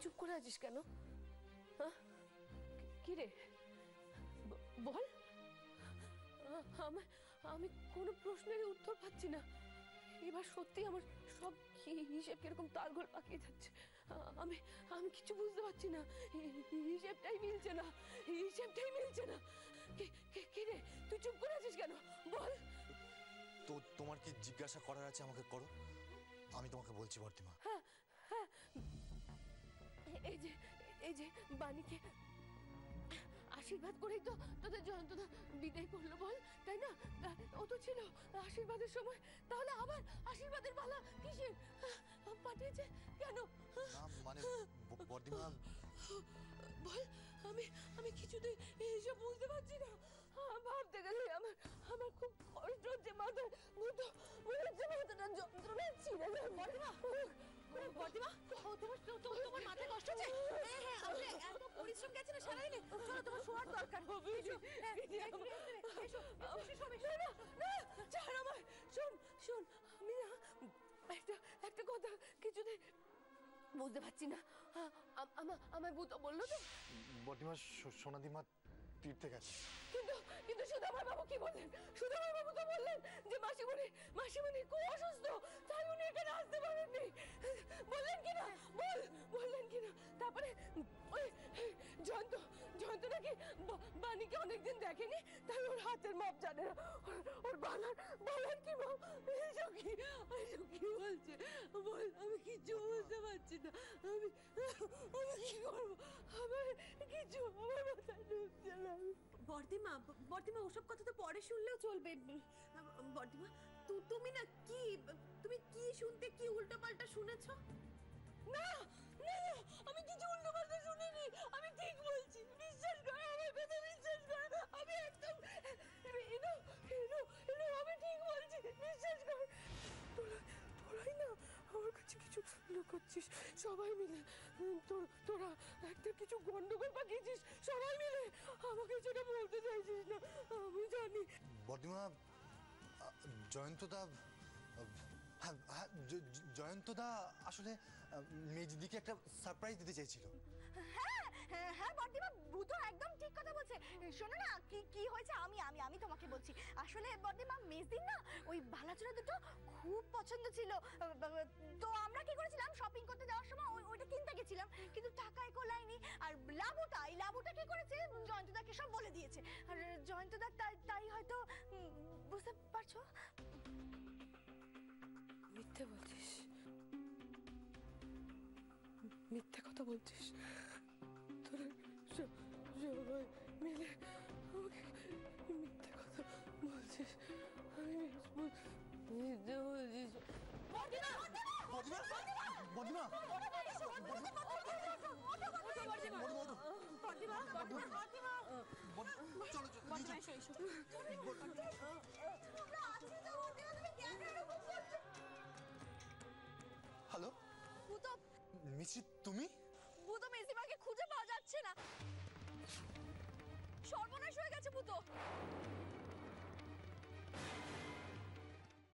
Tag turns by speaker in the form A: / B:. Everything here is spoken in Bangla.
A: চুপ করে আছিস কেন? হ্যাঁ, কি রে বল। আমি কোনো প্রশ্নের উত্তর পাচ্ছি না। এবার সত্যি আমার সব হিসেব কিরকম তালগোল পাকিয়ে যাচ্ছে। আমি আমি কিছু বুঝতে পারছি না। হিসেবটাই মিলছে না, হিসেবটাই মিলছে না। কি রে, তুই চুপ করে আছিস কেন বল।
B: তো তোমার কি জিজ্ঞাসা করার আছে আমাকে করো, আমি তোমাকে বলছি বর্তিমা।
A: হ্যাঁ হ্যাঁ, এই যে বাণীকে আশীর্বাদ করেই তো তোদের জয়ন্তদা বিদায় করলো বল, তাই না? ও তো ছিল আশীর্বাদের সময়, তাহলে আবার আশীর্বাদের বালা কিসের পাঠিয়েছে কেন?
B: না মানে বর্তিমা
A: বল, আমি কিছুতেই এইসব বুঝতে পারছি না। ভাবতে গেলে আমার খুব কষ্ট হচ্ছে, মাথায় মাথাটা যন্ত্রণা ছিঁড়ে যায়।
C: বর্দিমা, তোমার মাথায় কষ্ট হচ্ছে? হ্যাঁ, আপনি এত পরিশ্রম গেছেন সারাদিনে, চলো তোমার শোয়ার দরকার।
A: ছাড় আমায়, শোন, আমি না একটা কথা কিছুতে বুঝতে পারছি না। আমার বুতো বললো তো
B: বর্তিমা সোনাদিমা তীর্থে গেছে।
A: কিন্তু সুধাময় বাবু কি বললেন? সুধাময় বাবু তো বললেন যে মাসিমণি খুব অসুস্থ, তাই উনি এখানে আসতে পারেননি। বললেন কিনা? বললেন কিনা? তারপরে ওই জয়ন্ত নাকি বাণীকে অনেকদিন দেখেনি, তাই ওর হাতের মাপ জানে না, ওর বালার কি মাপ। এইসব কি বলছে বল, আমি কিছু বুঝতে পারছি না। আমি কি করবো? আমার কিছু আমার মাথায় ঢুকছে না।
C: বর্দিমা ওসব কথা তো পরে শুনলেও চলবে। বর্দিমা, তুমি কি শুনতে, কি উল্টোপাল্টা শুনেছো?
A: না, আমি কিছু উল্টোপাল্টা শুনিনি, আমি ঠিক বলছি, বিশ্বাস কর, আমার কথা বিশ্বাস কর। আমি একদম আমি ঠিক বলছি, বিশ্বাস কর। তোরাই না আমার কাছে কিছু লুকোচ্ছিস সবাই মিলে। তোরা একটা কিছু গন্ডগোল পাকিয়েছিস সবাই মিলে, আমাকে সেটা বলতে চাইছিস না, আমি জানি।
B: বর্তিমা জয়ন্তদা, হ্যাঁ জয়ন্তদা আসলে মেজদিকে একটা সারপ্রাইজ দিতে চাইছিল।
C: হ্যাঁ বর্দিমা, ভূতো একদম ঠিক কথা বলছে। শোনো না, কি হয়েছে আমি তোমাকে বলছি। আসলে বর্দিমা, মেজদিন না ওই ভালাচোরা দুটো খুব পছন্দ ছিল, তো আমরা কি করেছিলাম, শপিং করতে যাওয়ার সময় ওইটা কিনতে গেছিলাম, কিন্তু টাকায় কোলায়নি। আর লাবুটা কি করেছে, জয়ন্তদাকে সব বলে দিয়েছে। আর জয়ন্তদা তাই হয়তো, বুঝতে পারছো?
A: মিথ্যে বলছিস, মিথ্যে কথা বলছিস তোরা সবাই মিলে আমাকে মিথ্যে কথা বলছিস। আমি মিথ্যে বলছিস।
B: হ্যালো
C: ভূতো,
B: মিষ্টি, তুমি?
C: ভূতো মেজদিমাকে খুঁজে পাওয়া যাচ্ছে না, সর্বনাশ হয়ে গেছে ভূতো।